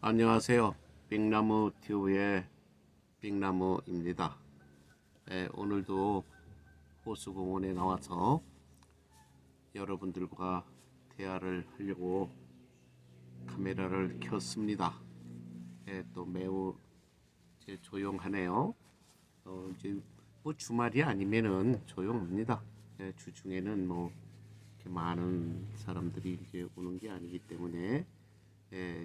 안녕하세요. 빅나무 튜브의 빅나무입니다. 오늘도 호수공원에 나와서 여러분들과 대화를 하려고 카메라를 켰습니다. 또 매우 이제 조용하네요. 이제 뭐 주말이 아니면은 조용합니다. 주중에는 뭐 이렇게 많은 사람들이 이제 오는 게 아니기 때문에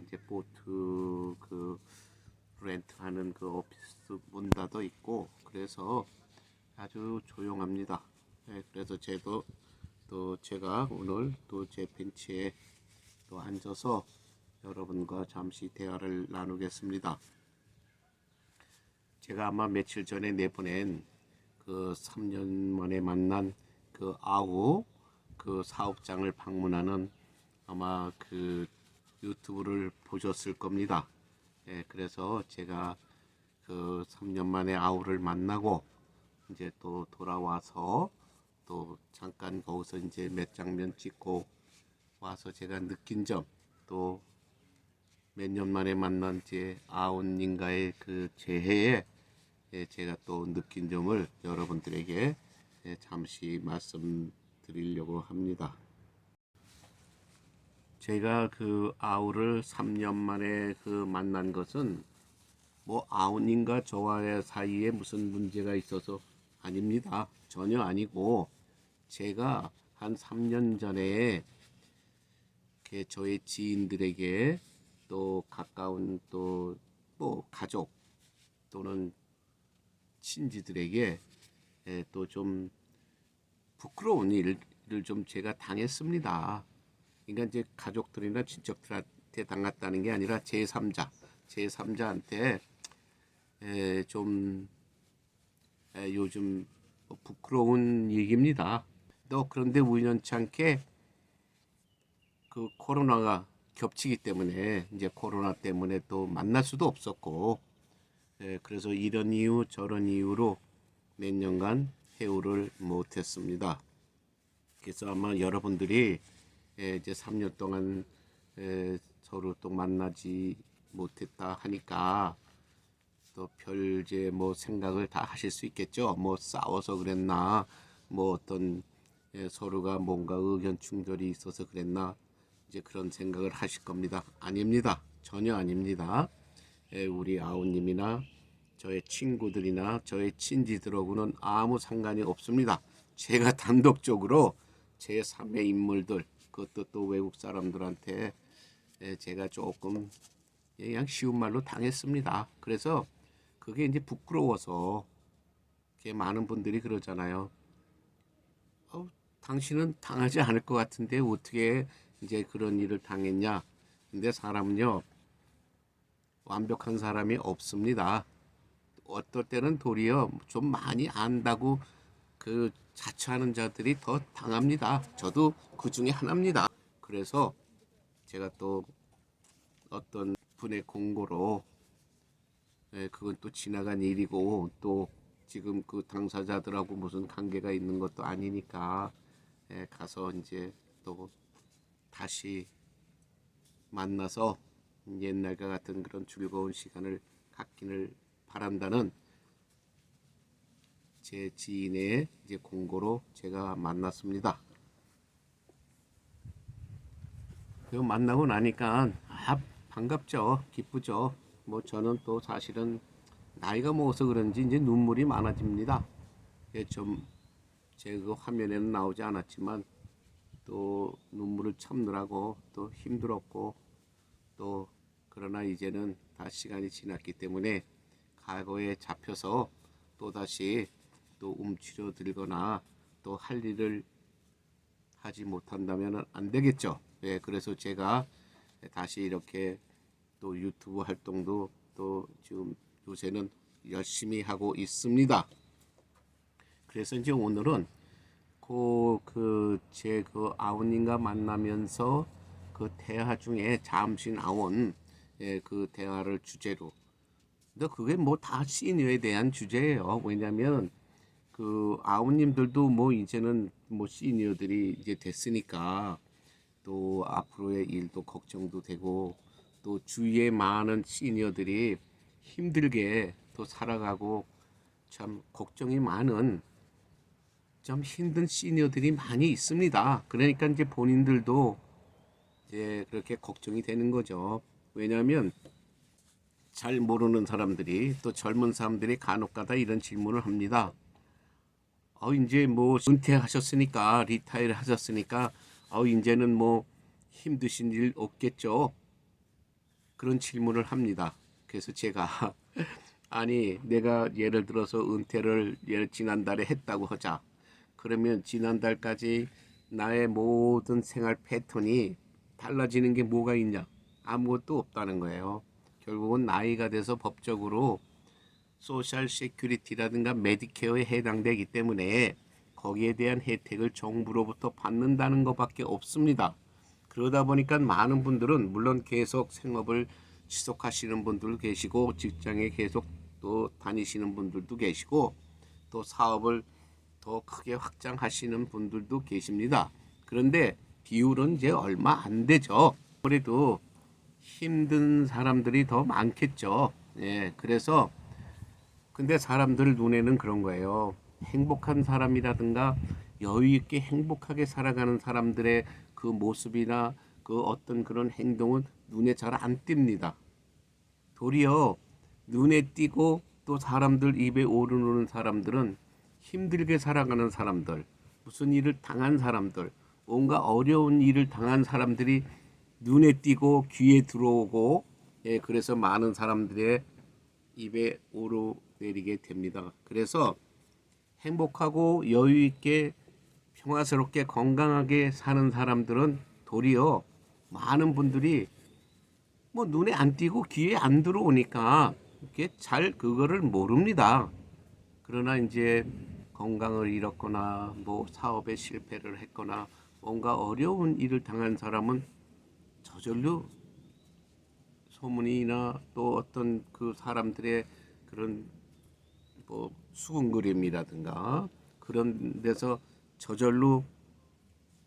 이제 보트 그 렌트하는 그 오피스 문 닫아 있고 그래서 아주 조용합니다. 그래서 제가 오늘 또 제 벤치에 또 앉아서 여러분과 잠시 대화를 나누겠습니다. 제가 아마 며칠 전에 내보낸 그 3년 만에 만난 그 아우 그 사업장을 방문하는 아마 그 유튜브를 보셨을 겁니다. 그래서 제가 그 3년 만에 아우를 만나고 이제 또 돌아와서 또 잠깐 거기서 이제 몇 장면 찍고 와서 제가 느낀 점, 또 몇 년 만에 만난 제 아우님과의 그 재회에 제가 또 느낀 점을 여러분들에게 잠시 말씀드리려고 합니다. 제가 그 아우를 3년 만에 그 만난 것은 뭐 아우님과 저와의 사이에 무슨 문제가 있어서 아닙니다. 전혀 아니고 제가 한 3년 전에 저의 지인들에게 또 가까운 또 뭐 가족 또는 친지들에게 또 좀 부끄러운 일을 좀 제가 당했습니다. 그러니까 이제 가족들이나 친척들한테 당했다는 게 아니라 제3자한테 좀 요즘 부끄러운 얘기입니다. 또 그런데 우연찮게 그 코로나가 겹치기 때문에 이제 코로나 때문에 또 만날 수도 없었고 그래서 이런 이유 저런 이유로 몇 년간 회우를 못했습니다. 그래서 아마 여러분들이 이제 3년 동안 서로 또 만나지 못했다 하니까 또 별제 뭐 생각을 다 하실 수 있겠죠. 뭐 싸워서 그랬나, 뭐 어떤 서로가 뭔가 의견 충돌이 있어서 그랬나, 이제 그런 생각을 하실 겁니다. 아닙니다. 전혀 아닙니다. 우리 아우님이나 저의 친구들이나 저의 친지들하고는 아무 상관이 없습니다. 제가 단독적으로 제 3의 인물들, 그것도 또 외국 사람들한테 제가 조금 그냥 쉬운 말로 당했습니다. 그래서 그게 이제 부끄러워서 많은 분들이 그러잖아요. 당신은 당하지 않을 것 같은데 어떻게 이제 그런 일을 당했냐? 근데 사람은요, 완벽한 사람이 없습니다. 어떨 때는 도리어 좀 많이 안다고 그 자처하는 자들이 더 당합니다. 저도 그 중에 하나입니다. 그래서 제가 또 어떤 분의 공고로 그건 또 지나간 일이고 또 지금 그 당사자들하고 무슨 관계가 있는 것도 아니니까 가서 이제 또 다시 만나서 옛날과 같은 그런 즐거운 시간을 갖기를 바란다는 제 지인의 이제 공고로 제가 만났습니다. 그리고 만나고 나니까 반갑죠, 기쁘죠. 뭐 저는 또 사실은 나이가 먹어서 그런지 이제 눈물이 많아집니다. 좀 제 그 화면에는 나오지 않았지만 또 눈물을 참느라고 또 힘들었고 또 그러나 이제는 다 시간이 지났기 때문에 과거에 잡혀서 또다시 또 움츠러들거나 또 할 일을 하지 못한다면 안 되겠죠. 그래서 제가 다시 이렇게 또 유튜브 활동도 또 지금 요새는 열심히 하고 있습니다. 그래서 이제 오늘은 제 아우님과 만나면서 그 대화 중에 잠시 나온 그 대화를 주제로. 근데 그게 뭐 다 시니어에 대한 주제예요. 왜냐면 그 아우님들도 뭐 이제는 뭐 시니어들이 이제 됐으니까 또 앞으로의 일도 걱정도 되고 또 주위에 많은 시니어들이 힘들게 또 살아가고 참 걱정이 많은 좀 힘든 시니어들이 많이 있습니다. 그러니까 이제 본인들도 이제 그렇게 걱정이 되는 거죠. 왜냐하면 잘 모르는 사람들이 또 젊은 사람들이 간혹가다 이런 질문을 합니다. 이제 뭐 은퇴하셨으니까 리타일 하셨으니까 이제는 뭐 힘드신 일 없겠죠. 그런 질문을 합니다. 그래서 제가 아니 내가 예를 들어서 은퇴를 지난달에 했다고 하자. 그러면 지난달까지 나의 모든 생활 패턴이 달라지는 게 뭐가 있냐? 아무것도 없다는 거예요. 결국은 나이가 돼서 법적으로 소셜 세큐리티라든가 메디케어에 해당되기 때문에 거기에 대한 혜택을 정부로부터 받는다는 것밖에 없습니다. 그러다 보니까 많은 분들은 물론 계속 생업을 지속하시는 분들도 계시고 직장에 계속 또 다니시는 분들도 계시고 또 사업을 더 크게 확장하시는 분들도 계십니다. 그런데 비율은 이제 얼마 안 되죠. 그래도 힘든 사람들이 더 많겠죠. 예, 그래서 근데 사람들 눈에는 그런 거예요. 행복한 사람이라든가 여유 있게 행복하게 살아가는 사람들의 그 모습이나 그 어떤 그런 행동은 눈에 잘 안 띕니다. 도리어 눈에 띄고 또 사람들 입에 오르는 사람들은 힘들게 살아가는 사람들, 무슨 일을 당한 사람들, 뭔가 어려운 일을 당한 사람들이 눈에 띄고 귀에 들어오고, 예, 그래서 많은 사람들의 입에 오르내리게 됩니다. 그래서 행복하고 여유 있게 평화스럽게 건강하게 사는 사람들은 도리어 많은 분들이 뭐 눈에 안 띄고 귀에 안 들어오니까 이게 잘 그거를 모릅니다. 그러나 이제 건강을 잃었거나 뭐 사업에 실패를 했거나 뭔가 어려운 일을 당한 사람은 저절로 소문이나 또 어떤 그 사람들의 그런 뭐 수군거림이라든가 그런 데서 저절로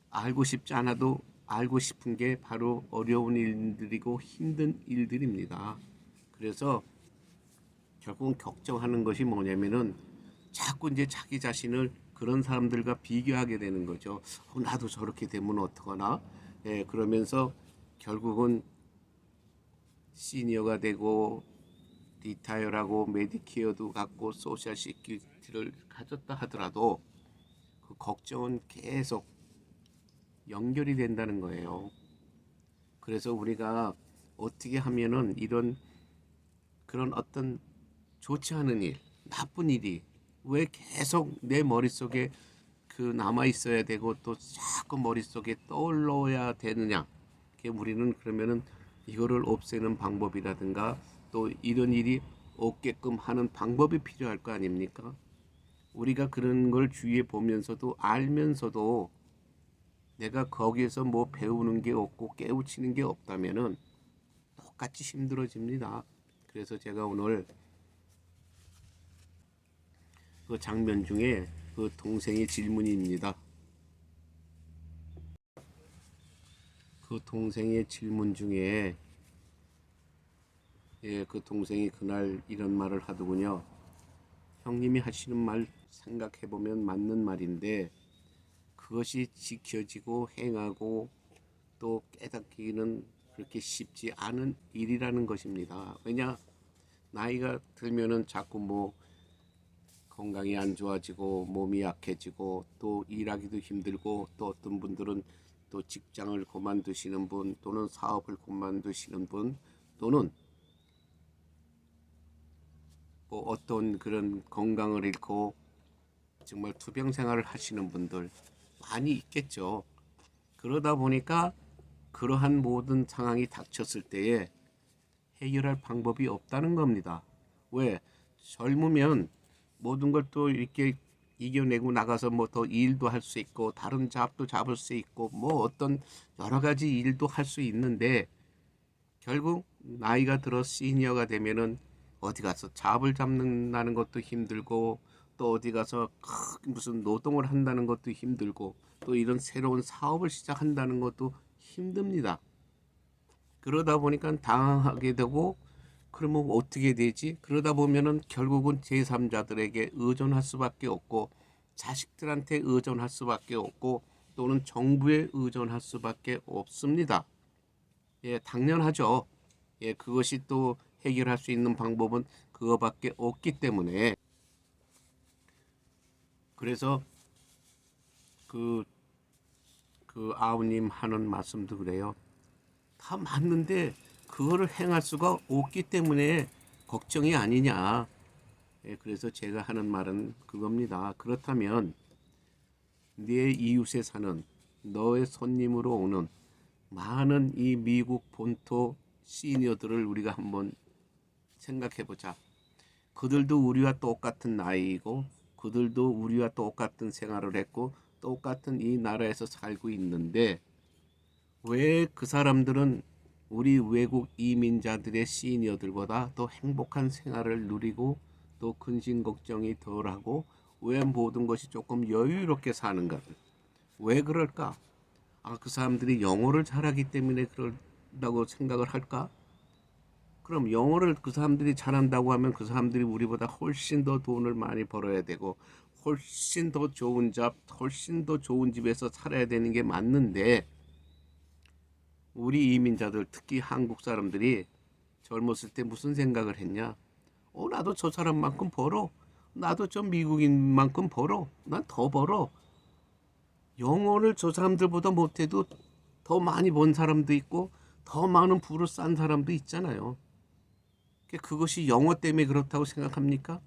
알고 싶지 않아도 알고 싶은 게 바로 어려운 일들이고 힘든 일들입니다. 그래서 결국은 걱정하는 것이 뭐냐면은 자꾸 이제 자기 자신을 그런 사람들과 비교하게 되는 거죠. 나도 저렇게 되면 어떡하나? 예, 그러면서 결국은 시니어가 되고 리타이어라고 메디케어도 갖고 소셜 시큐리티를 가졌다 하더라도 그 걱정은 계속 연결이 된다는 거예요. 그래서 우리가 어떻게 하면은 이런 그런 어떤 좋지 않은 일, 나쁜 일이 왜 계속 내 머릿속에 그 남아 있어야 되고 또 자꾸 머릿속에 떠올려야 되느냐? 우리는 그러면은 이거를 없애는 방법이라든가 또 이런 일이 없게끔 하는 방법이 필요할 거 아닙니까? 우리가 그런 걸 주위에 보면서도 알면서도 내가 거기에서 뭐 배우는 게 없고 깨우치는 게 없다면은 똑같이 힘들어집니다. 그래서 제가 오늘 그 장면 중에 그 동생의 질문입니다. 그 동생의 질문 중에 예, 그 동생이 그날 이런 말을 하더군요. 형님이 하시는 말 생각해보면 맞는 말인데 그것이 지켜지고 행하고 또 깨닫기는 그렇게 쉽지 않은 일이라는 것입니다. 왜냐 나이가 들면은 자꾸 뭐 건강이 안 좋아지고 몸이 약해지고 또 일하기도 힘들고 또 어떤 분들은 또 직장을 그만두시는 분 또는 사업을 그만두시는 분 또는 뭐 어떤 그런 건강을 잃고 정말 투병 생활을 하시는 분들 많이 있겠죠. 그러다 보니까 그러한 모든 상황이 닥쳤을 때에 해결할 방법이 없다는 겁니다. 왜? 젊으면 모든 걸 또 이렇게 이겨내고 나가서 뭐 더 일도 할 수 있고 다른 잡도 잡을 수 있고 뭐 어떤 여러 가지 일도 할 수 있는데 결국 나이가 들어 시니어가 되면은 어디 가서 잡을 잡는다는 것도 힘들고 또 어디 가서 무슨 노동을 한다는 것도 힘들고 또 이런 새로운 사업을 시작한다는 것도 힘듭니다. 그러다 보니까 당하게 되고 그러면 어떻게 되지? 그러다 보면은 결국은 제3자들에게 의존할 수밖에 없고 자식들한테 의존할 수밖에 없고 또는 정부에 의존할 수밖에 없습니다. 예, 당연하죠. 예, 그것이 또 해결할 수 있는 방법은 그거밖에 없기 때문에 그래서 그, 그 아우님 하는 말씀도 그래요. 다 맞는데 그거를 행할 수가 없기 때문에 걱정이 아니냐. 예, 그래서 제가 하는 말은 그겁니다. 그렇다면 네 이웃에 사는 너의 손님으로 오는 많은 이 미국 본토 시니어들을 우리가 한번 생각해 보자. 그들도 우리와 똑같은 나이이고 그들도 우리와 똑같은 생활을 했고 똑같은 이 나라에서 살고 있는데 왜 그 사람들은 우리 외국 이민자들의 시니어들보다 더 행복한 생활을 누리고 또 근심 걱정이 덜하고 왜 모든 것이 조금 여유롭게 사는가? 왜 그럴까? 아, 그 사람들이 영어를 잘하기 때문에 그런다고 생각을 할까? 그럼 영어를 그 사람들이 잘한다고 하면 그 사람들이 우리보다 훨씬 더 돈을 많이 벌어야 되고 훨씬 더 좋은 잡, 훨씬 더 좋은 집에서 살아야 되는 게 맞는데 우리 이민자들 특히 한국 사람들이 젊었을 때 무슨 생각을 했냐? 나도 저 사람만큼 벌어. 나도 저 미국인만큼 벌어. 난 더 벌어. 영어를 저 사람들보다 못해도 더 많이 번 사람도 있고 더 많은 부를 싼 사람도 있잖아요. 그것이 영어 때문에 그렇다고 생각합니까?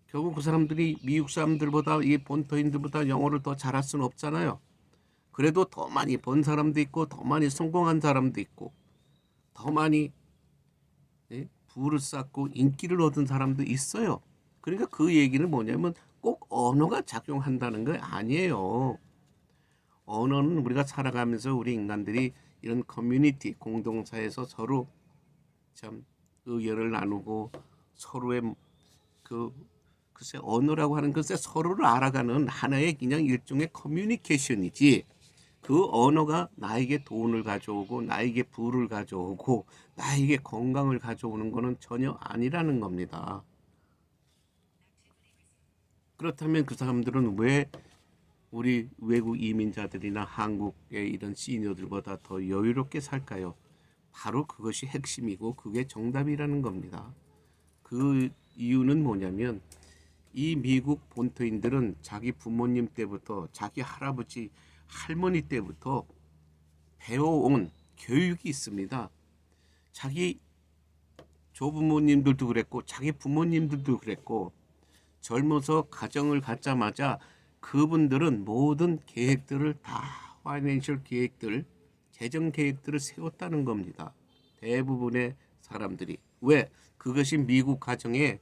결국 그 사람들이 미국 사람들보다 이 본토인들보다 영어를 더 잘할 수는 없잖아요. 그래도 더 많이 번 사람도 있고 더 많이 성공한 사람도 있고 더 많이 부를 쌓고 인기를 얻은 사람도 있어요. 그러니까 그 얘기는 뭐냐면 꼭 언어가 작용한다는 거 아니에요. 언어는 우리가 살아가면서 우리 인간들이 이런 커뮤니티 공동사에서 서로 참 의견을 나누고 서로의 그 글쎄 언어라고 하는 것에 서로를 알아가는 하나의 그냥 일종의 커뮤니케이션이지 그 언어가 나에게 돈을 가져오고 나에게 부를 가져오고 나에게 건강을 가져오는 것은 전혀 아니라는 겁니다. 그렇다면 그 사람들은 왜 우리 외국 이민자들이나 한국의 이런 시니어들보다 더 여유롭게 살까요? 바로 그것이 핵심이고 그게 정답이라는 겁니다. 그 이유는 뭐냐면 이 미국 본토인들은 자기 부모님 때부터 자기 할아버지 할머니 때부터 배워온 교육이 있습니다. 자기 조부모님들도 그랬고 자기 부모님들도 그랬고 젊어서 가정을 갖자마자 그분들은 모든 계획들을 다 파이낸셜 계획들, 재정 계획들을 세웠다는 겁니다. 대부분의 사람들이. 왜? 그것이 미국 가정에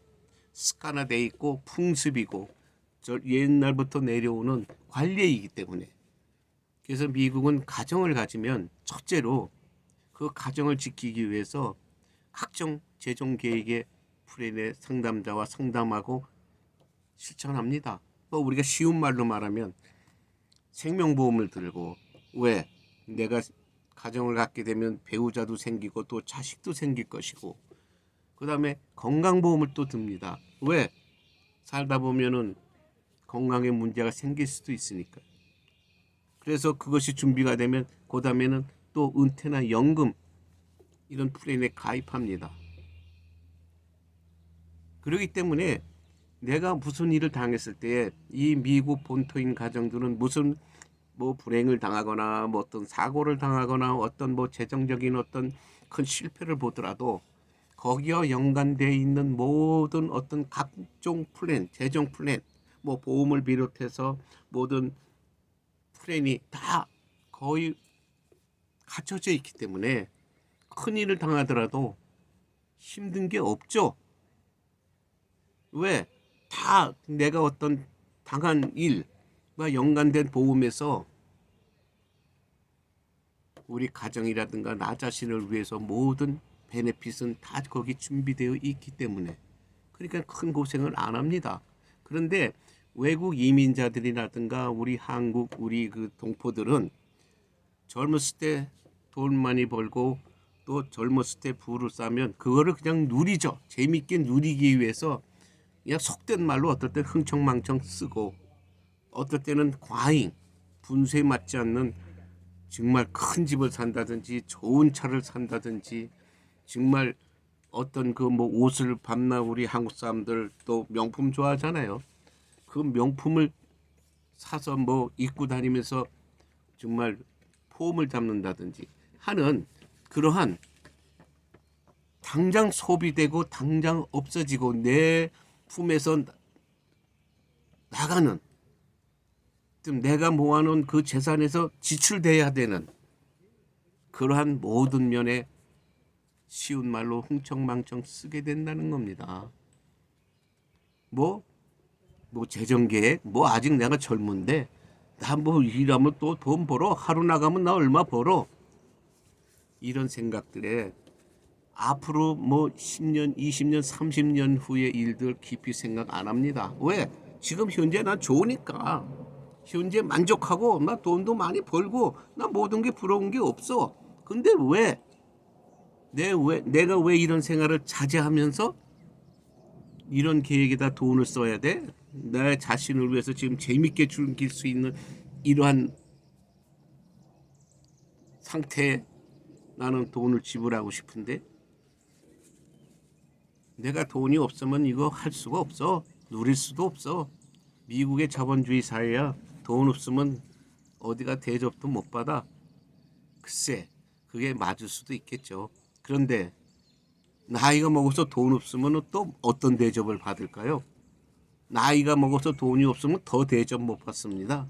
습관화돼 있고 풍습이고 옛날부터 내려오는 관례이기 때문에. 그래서 미국은 가정을 가지면 첫째로 그 가정을 지키기 위해서 각종 재정 계획의 플랜의 상담자와 상담하고 실천합니다. 또 우리가 쉬운 말로 말하면 생명보험을 들고 왜 내가 가정을 갖게 되면 배우자도 생기고 또 자식도 생길 것이고 그 다음에 건강보험을 또 듭니다. 왜 살다 보면은 건강에 문제가 생길 수도 있으니까. 그래서 그것이 준비가 되면 그 다음에는 또 은퇴나 연금 이런 플랜에 가입합니다. 그렇기 때문에 내가 무슨 일을 당했을 때 이 미국 본토인 가정들은 무슨 뭐 불행을 당하거나 뭐 어떤 사고를 당하거나 어떤 뭐 재정적인 어떤 큰 실패를 보더라도 거기와 연관되어 있는 모든 어떤 각종 플랜, 재정 플랜, 뭐 보험을 비롯해서 모든 플랜이 다 거의 갖춰져 있기 때문에 큰 일을 당하더라도 힘든 게 없죠. 왜? 다 내가 어떤 당한 일과 연관된 보험에서 우리 가정이라든가 나 자신을 위해서 모든 베네핏은 다 거기 준비되어 있기 때문에 그러니까 큰 고생을 안 합니다. 그런데 외국 이민자들이라든가 우리 한국 우리 그 동포들은 젊었을 때 돈 많이 벌고 또 젊었을 때 부를 싸면 그거를 그냥 누리죠. 재밌게 누리기 위해서 그냥 속된 말로 어떨 때 흥청망청 쓰고 어떨 때는 과잉, 분수에 맞지 않는 정말 큰 집을 산다든지 좋은 차를 산다든지 정말 어떤 그 뭐 옷을 밤낮 우리 한국 사람들 또 명품 좋아하잖아요. 그 명품을 사서 뭐 입고 다니면서 정말 폼을 잡는다든지 하는 그러한 당장 소비되고 당장 없어지고 내 품에서 나가는 좀 내가 모아놓은 그 재산에서 지출돼야 되는 그러한 모든 면에 쉬운 말로 흥청망청 쓰게 된다는 겁니다. 뭐 재정 계획 뭐 아직 내가 젊은데 나 뭐 일하면 또 돈 벌어 하루 나가면 나 얼마 벌어 이런 생각들에 앞으로 뭐 10년, 20년, 30년 후의 일들 깊이 생각 안 합니다. 왜? 지금 현재 난 좋으니까. 현재 만족하고 나 돈도 많이 벌고 나 모든 게 부러운 게 없어. 근데 왜? 내가 왜 이런 생활을 자제하면서 이런 계획에다 돈을 써야 돼? 내 자신을 위해서 지금 재밌게 즐길 수 있는 이러한 상태에 나는 돈을 지불하고 싶은데 내가 돈이 없으면 이거 할 수가 없어. 누릴 수도 없어. 미국의 자본주의 사회야. 돈 없으면 어디가 대접도 못 받아. 글쎄, 그게 맞을 수도 있겠죠. 그런데 나이가 먹어서 돈 없으면 또 어떤 대접을 받을까요? 나이가 먹어서 돈이 없으면 더 대접 못 받습니다.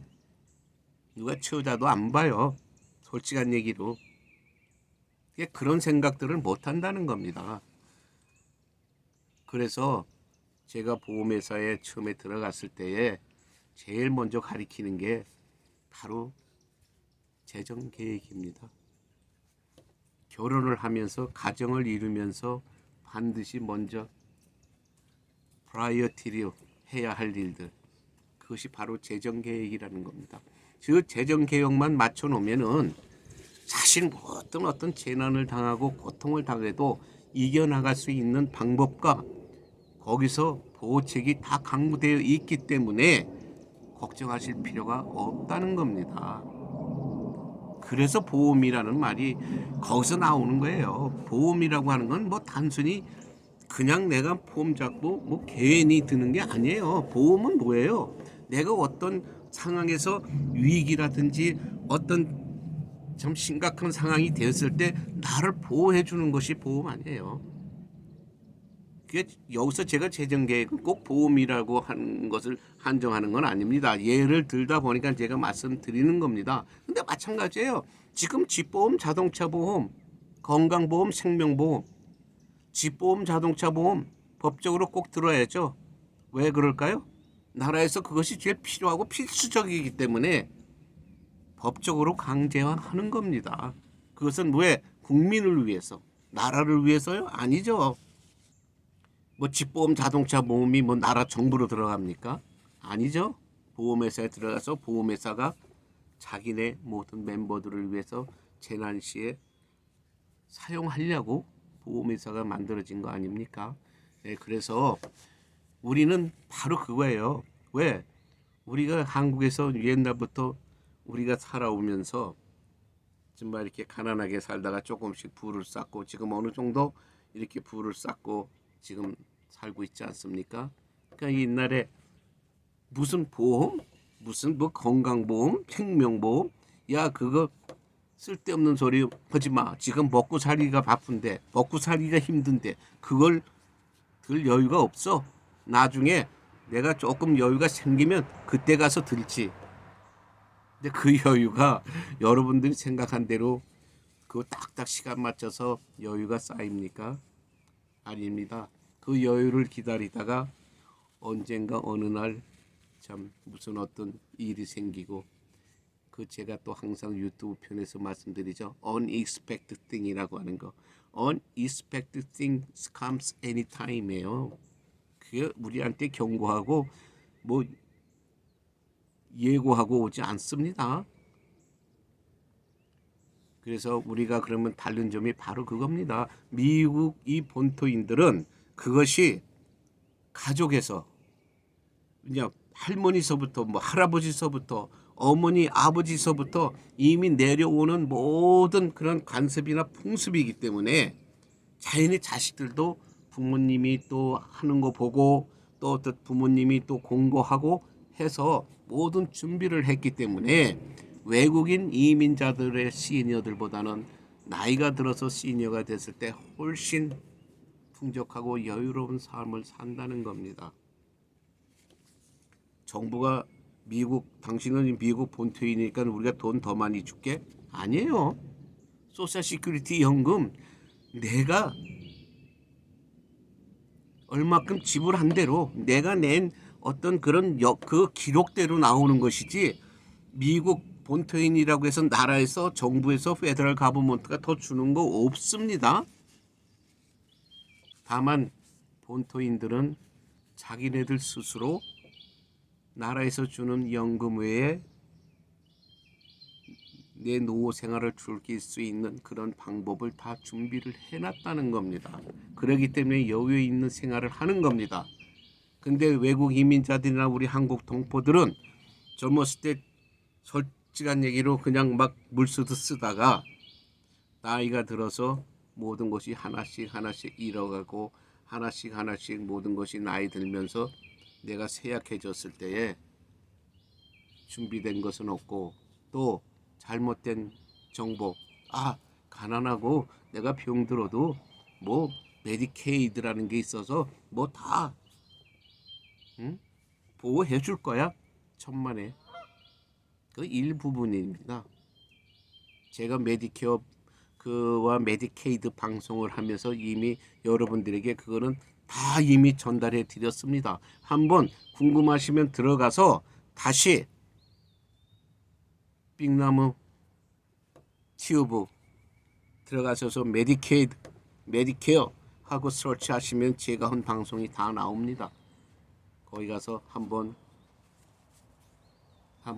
누가 쳐다도 안 봐요. 솔직한 얘기로. 그런 생각들을 못 한다는 겁니다. 그래서 제가 보험회사에 처음에 들어갔을 때에 제일 먼저 가리키는 게 바로 재정 계획입니다. 결혼을 하면서 가정을 이루면서 반드시 먼저 프라이어티로 해야 할 일들 그것이 바로 재정 계획이라는 겁니다. 그 재정 계획만 맞춰 놓으면은 사실 어떤 재난을 당하고 고통을 당해도 이겨나갈 수 있는 방법과 거기서 보호책이 다 강구되어 있기 때문에 걱정하실 필요가 없다는 겁니다. 그래서 보험이라는 말이 거기서 나오는 거예요. 보험이라고 하는 건 뭐 단순히 그냥 내가 보험 잡고 뭐 괜히 드는 게 아니에요. 보험은 뭐예요? 내가 어떤 상황에서 위기라든지 어떤 참 심각한 상황이 되었을 때 나를 보호해 주는 것이 보험 아니에요. 그게 여기서 제가 재정 계획은 꼭 보험이라고 하는 것을 한정하는 건 아닙니다. 예를 들다 보니까 제가 말씀드리는 겁니다. 근데 마찬가지예요. 지금 집보험, 자동차 보험, 건강보험, 생명보험, 집보험, 자동차 보험 법적으로 꼭 들어야죠. 왜 그럴까요? 나라에서 그것이 제일 필요하고 필수적이기 때문에 법적으로 강제화하는 겁니다. 그것은 왜? 국민을 위해서, 나라를 위해서요? 아니죠. 뭐 집보험, 자동차 보험이 뭐 나라 정부로 들어갑니까? 아니죠. 보험회사에 들어가서 보험회사가 자기네 모든 멤버들을 위해서 재난 시에 사용하려고 보험회사가 만들어진 거 아닙니까? 네, 그래서 우리는 바로 그거예요. 왜? 우리가 한국에서 옛날부터 우리가 살아오면서 정말 이렇게 가난하게 살다가 조금씩 부를 쌓고 지금 어느 정도 이렇게 부를 쌓고 지금 살고 있지 않습니까? 그러니까 옛날에 무슨 보험, 무슨 뭐 건강보험, 생명보험, 야 그거 쓸데없는 소리 하지 마. 지금 먹고 살기가 바쁜데, 먹고 살기가 힘든데 그걸 들 여유가 없어. 나중에 내가 조금 여유가 생기면 그때 가서 들지. 근데 그 여유가 여러분들이 생각한 대로 그 딱딱 시간 맞춰서 여유가 쌓입니까? 아닙니다. 그 여유를 기다리다가 언젠가 어느 날 참 무슨 어떤 일이 생기고 그 제가 또 항상 유튜브 편에서 말씀드리죠. unexpected thing이라고 하는 거. unexpected things comes anytime이에요. 그게 우리한테 경고하고 뭐 예고하고 오지 않습니다. 그래서 우리가 그러면 다른 점이 바로 그겁니다. 미국 이 본토인들은 그것이 가족에서 그냥 할머니서부터 뭐 할아버지서부터 어머니 아버지서부터 이미 내려오는 모든 그런 관습이나 풍습이기 때문에 자연히 자식들도 부모님이 또 하는 거 보고 또 부모님이 또 공부하고 해서 모든 준비를 했기 때문에 외국인 이민자들의 시니어들보다는 나이가 들어서 시니어가 됐을 때 훨씬 풍족하고 여유로운 삶을 산다는 겁니다. 정부가 당신은 미국 본토이니까 우리가 돈 더 많이 줄게? 아니에요. 소셜 시큐리티 연금 내가 얼마큼 지불한 대로 내가 낸 어떤 그런 그 기록대로 나오는 것이지 미국 본토인이라고 해서 나라에서 정부에서 페더럴 가버먼트가 더 주는 거 없습니다. 다만 본토인들은 자기네들 스스로 나라에서 주는 연금 외에 내 노후 생활을 즐길 수 있는 그런 방법을 다 준비를 해놨다는 겁니다. 그렇기 때문에 여유 있는 생활을 하는 겁니다. 근데 외국 이민자들이나 우리 한국 동포들은 젊었을 때 솔직한 얘기로 그냥 막 물쓰듯 쓰다가 나이가 들어서 모든 것이 하나씩 잃어가고 하나씩 모든 것이 나이 들면서 내가 쇠약해졌을 때에 준비된 것은 없고 또 잘못된 정보, 가난하고 내가 병들어도 뭐 메디케이드라는 게 있어서 뭐 다 보호해 줄 거야. 천만에 그 일부분입니다. 제가 메디케어 그와 메디케이드 방송을 하면서 이미 여러분들에게 그거는 다 이미 전달해 드렸습니다. 한번 궁금하시면 들어가서 다시 빅나무 튜브 들어가셔서 메디케어 하고 서치하시면 제가 한 방송이 다 나옵니다. 거기 가서 한번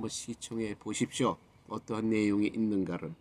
시청해 보십시오. 어떠한 내용이 있는가를.